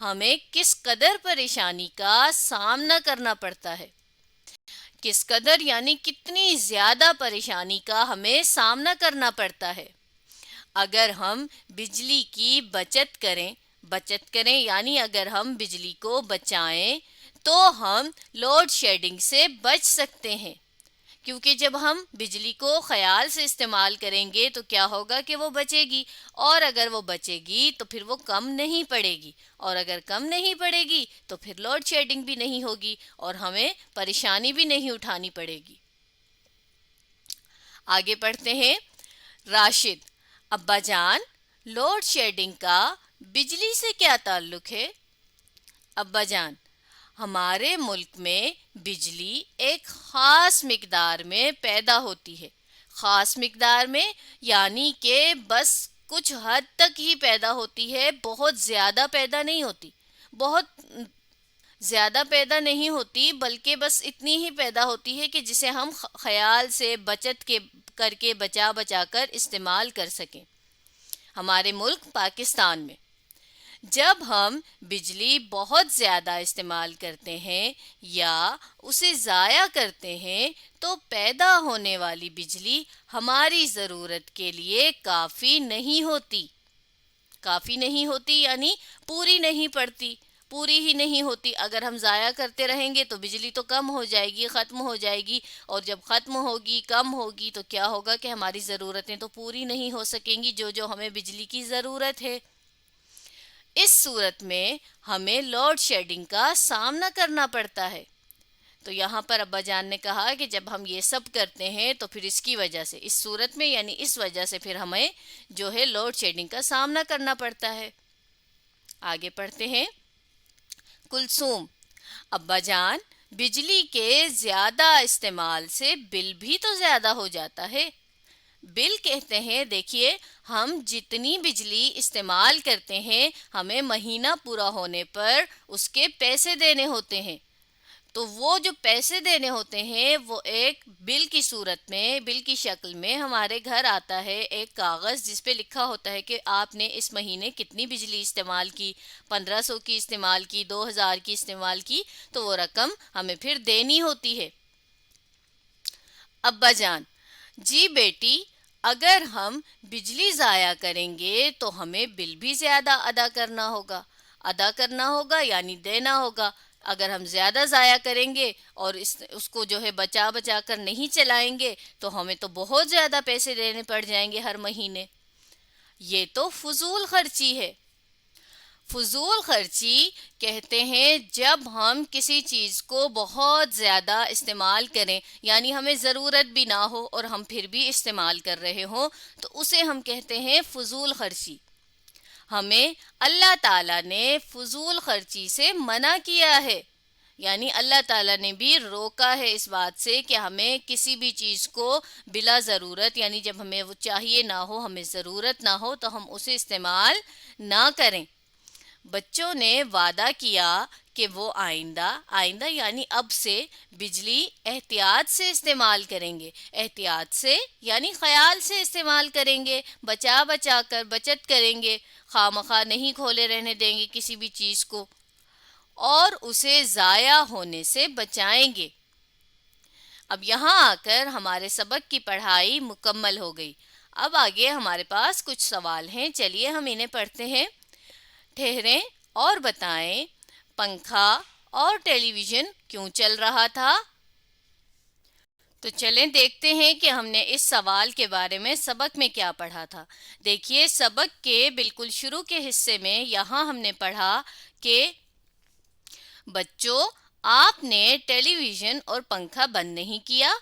ہمیں کس قدر پریشانی کا سامنا کرنا پڑتا ہے. کس قدر یعنی کتنی زیادہ پریشانی کا ہمیں سامنا کرنا پڑتا ہے. اگر ہم بجلی کی بچت کریں یعنی اگر ہم بجلی کو بچائیں تو ہم لوڈ شیڈنگ سے بچ سکتے ہیں. کیونکہ جب ہم بجلی کو خیال سے استعمال کریں گے تو کیا ہوگا کہ وہ بچے گی، اور اگر وہ بچے گی تو پھر وہ کم نہیں پڑے گی، اور اگر کم نہیں پڑے گی تو پھر لوڈ شیڈنگ بھی نہیں ہوگی اور ہمیں پریشانی بھی نہیں اٹھانی پڑے گی. آگے پڑھتے ہیں. راشد: ابا جان، لوڈ شیڈنگ کا بجلی سے کیا تعلق ہے؟ ابا جان: ہمارے ملک میں بجلی ایک خاص مقدار میں پیدا ہوتی ہے. خاص مقدار میں یعنی کہ بس کچھ حد تک ہی پیدا ہوتی ہے، بہت زیادہ پیدا نہیں ہوتی. بہت زیادہ پیدا نہیں ہوتی بلکہ بس اتنی ہی پیدا ہوتی ہے کہ جسے ہم خیال سے بچت کر کے بچا کر استعمال کر سکیں. ہمارے ملک پاکستان میں جب ہم بجلی بہت زیادہ استعمال کرتے ہیں یا اسے ضائع کرتے ہیں تو پیدا ہونے والی بجلی ہماری ضرورت کے لیے کافی نہیں ہوتی. کافی نہیں ہوتی یعنی پوری ہی نہیں ہوتی. اگر ہم ضائع کرتے رہیں گے تو بجلی تو کم ہو جائے گی، ختم ہو جائے گی، اور جب ختم ہوگی، کم ہوگی تو کیا ہوگا کہ ہماری ضرورتیں تو پوری نہیں ہو سکیں گی جو ہمیں بجلی کی ضرورت ہے. اس صورت میں ہمیں لوڈ شیڈنگ کا سامنا کرنا پڑتا ہے. تو یہاں پر ابا جان نے کہا کہ جب ہم یہ سب کرتے ہیں تو پھر اس کی وجہ سے، اس صورت میں یعنی اس وجہ سے پھر ہمیں جو ہے لوڈ شیڈنگ کا سامنا کرنا پڑتا ہے. آگے پڑھتے ہیں. کلثوم: ابا جان، بجلی کے زیادہ استعمال سے بل بھی تو زیادہ ہو جاتا ہے. بل کہتے ہیں دیکھیے، ہم جتنی بجلی استعمال کرتے ہیں ہمیں مہینہ پورا ہونے پر اس کے پیسے دینے ہوتے ہیں. تو وہ جو پیسے دینے ہوتے ہیں وہ ایک بل کی صورت میں، بل کی شکل میں ہمارے گھر آتا ہے ایک کاغذ جس پہ لکھا ہوتا ہے کہ آپ نے اس مہینے کتنی بجلی استعمال کی، 1500 کی استعمال کی، 2000 کی استعمال کی، تو وہ رقم ہمیں پھر دینی ہوتی ہے. ابا جان: جی بیٹی، اگر ہم بجلی ضائع کریں گے تو ہمیں بل بھی زیادہ ادا کرنا ہوگا یعنی دینا ہوگا. اگر ہم زیادہ ضائع کریں گے اور اس کو جو ہے بچا کر نہیں چلائیں گے تو ہمیں تو بہت زیادہ پیسے دینے پڑ جائیں گے ہر مہینے. یہ تو فضول خرچی ہے. فضول خرچی کہتے ہیں جب ہم کسی چیز کو بہت زیادہ استعمال کریں یعنی ہمیں ضرورت بھی نہ ہو اور ہم پھر بھی استعمال کر رہے ہوں تو اسے ہم کہتے ہیں فضول خرچی. ہمیں اللہ تعالیٰ نے فضول خرچی سے منع کیا ہے، یعنی اللہ تعالیٰ نے بھی روکا ہے اس بات سے کہ ہمیں کسی بھی چیز کو بلا ضرورت یعنی جب ہمیں وہ چاہیے نہ ہو، ہمیں ضرورت نہ ہو تو ہم اسے استعمال نہ کریں. بچوں نے وعدہ کیا کہ وہ آئندہ یعنی اب سے بجلی احتیاط سے استعمال کریں گے. احتیاط سے یعنی خیال سے استعمال کریں گے، بچا کر بچت کریں گے، خواہ مخواہ نہیں کھولے رہنے دیں گے کسی بھی چیز کو، اور اسے ضائع ہونے سے بچائیں گے. اب یہاں آ کر ہمارے سبق کی پڑھائی مکمل ہو گئی. اب آگے ہمارے پاس کچھ سوال ہیں، چلیے ہم انہیں پڑھتے ہیں. ٹھہریں اور بتائیں، پنکھا اور ٹیلی ویژن کیوں چل رہا تھا؟ تو چلیں دیکھتے ہیں کہ ہم نے اس سوال کے بارے میں سبق میں کیا پڑھا تھا. دیکھیے سبق کے بالکل شروع کے حصے میں یہاں ہم نے پڑھا کہ بچوں، آپ نے ٹیلی ویژن اور پنکھا بند نہیں کیا.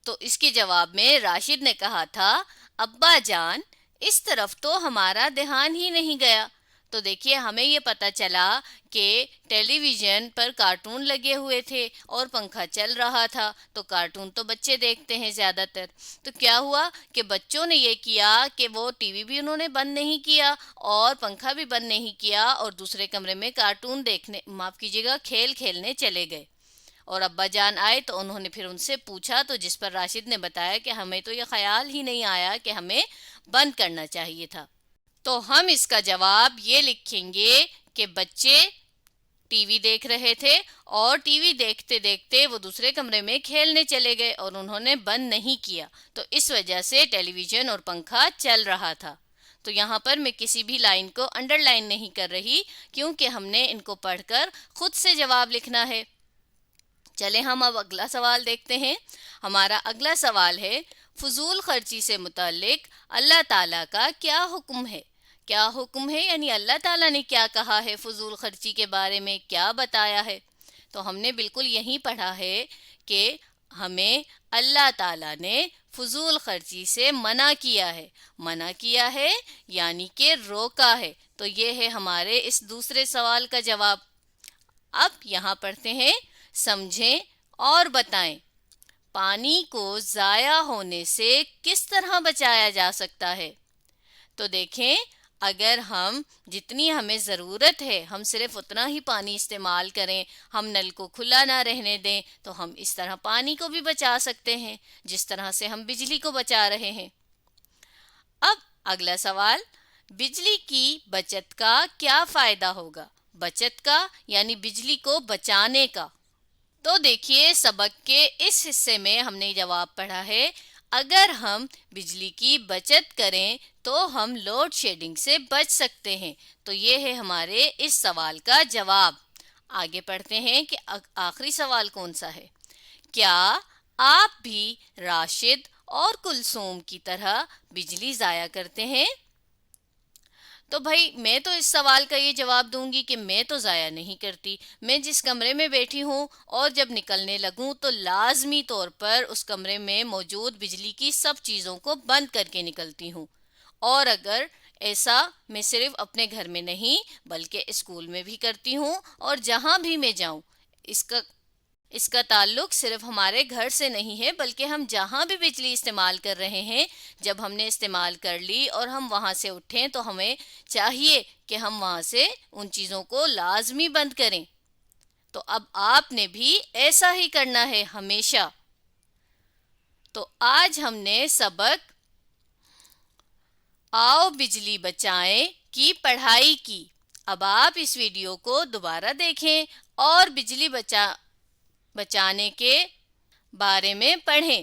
تو اس کے جواب میں راشد نے کہا تھا، ابا جان اس طرف تو ہمارا دھیان ہی نہیں گیا. تو دیکھیے ہمیں یہ پتہ چلا کہ ٹیلی ویژن پر کارٹون لگے ہوئے تھے اور پنکھا چل رہا تھا، تو کارٹون تو بچے دیکھتے ہیں زیادہ تر. تو کیا ہوا کہ بچوں نے یہ کیا کہ وہ ٹی وی بھی انہوں نے بند نہیں کیا اور پنکھا بھی بند نہیں کیا اور دوسرے کمرے میں کارٹون کھیل کھیلنے چلے گئے. اور ابا جان آئے تو انہوں نے پھر ان سے پوچھا، تو جس پر راشد نے بتایا کہ ہمیں تو یہ خیال ہی نہیں آیا کہ ہمیں بند کرنا چاہیے تھا. تو ہم اس کا جواب یہ لکھیں گے کہ بچے ٹی وی دیکھ رہے تھے اور ٹی وی دیکھتے دیکھتے وہ دوسرے کمرے میں کھیلنے چلے گئے اور انہوں نے بند نہیں کیا، تو اس وجہ سے ٹیلی ویژن اور پنکھا چل رہا تھا۔ تو یہاں پر میں کسی بھی لائن کو انڈر لائن نہیں کر رہی کیونکہ ہم نے ان کو پڑھ کر خود سے جواب لکھنا ہے۔ چلیں ہم اب اگلا سوال دیکھتے ہیں۔ ہمارا اگلا سوال ہے، فضول خرچی سے متعلق اللہ تعالیٰ کا کیا حکم ہے؟ کیا حکم ہے یعنی اللہ تعالیٰ نے کیا کہا ہے، فضول خرچی کے بارے میں کیا بتایا ہے؟ تو ہم نے بالکل یہی پڑھا ہے کہ ہمیں اللہ تعالیٰ نے فضول خرچی سے منع کیا ہے۔ منع کیا ہے یعنی کہ روکا ہے۔ تو یہ ہے ہمارے اس دوسرے سوال کا جواب۔ اب یہاں پڑھتے ہیں، سمجھیں اور بتائیں، پانی کو ضائع ہونے سے کس طرح بچایا جا سکتا ہے؟ تو دیکھیں، اگر ہم جتنی ہمیں ضرورت ہے ہم صرف اتنا ہی پانی استعمال کریں، ہم نل کو کھلا نہ رہنے دیں، تو ہم اس طرح پانی کو بھی بچا سکتے ہیں جس طرح سے ہم بجلی کو بچا رہے ہیں۔ اب اگلا سوال، بجلی کی بچت کا کیا فائدہ ہوگا؟ بچت کا یعنی بجلی کو بچانے کا۔ تو دیکھیے، سبق کے اس حصے میں ہم نے جواب پڑھا ہے، اگر ہم بجلی کی بچت کریں تو ہم لوڈ شیڈنگ سے بچ سکتے ہیں۔ تو یہ ہے ہمارے اس سوال کا جواب۔ آگے پڑھتے ہیں کہ آخری سوال کون سا ہے؟ کیا آپ بھی راشد اور کلثوم کی طرح بجلی ضائع کرتے ہیں؟ تو بھائی میں تو اس سوال کا یہ جواب دوں گی کہ میں تو ضائع نہیں کرتی۔ میں جس کمرے میں بیٹھی ہوں اور جب نکلنے لگوں تو لازمی طور پر اس کمرے میں موجود بجلی کی سب چیزوں کو بند کر کے نکلتی ہوں۔ اور اگر ایسا میں صرف اپنے گھر میں نہیں بلکہ اسکول میں بھی کرتی ہوں، اور جہاں بھی میں جاؤں، اس کا تعلق صرف ہمارے گھر سے نہیں ہے بلکہ ہم جہاں بھی بجلی استعمال کر رہے ہیں، جب ہم نے استعمال کر لی اور ہم وہاں سے اٹھیں تو ہمیں چاہیے کہ ہم وہاں سے ان چیزوں کو لازمی بند کریں۔ تو اب آپ نے بھی ایسا ہی کرنا ہے ہمیشہ۔ تو آج ہم نے سبق آؤ بجلی بچائیں کی پڑھائی کی۔ اب آپ اس ویڈیو کو دوبارہ دیکھیں اور بجلی بچانے کے بارے میں پڑھیں۔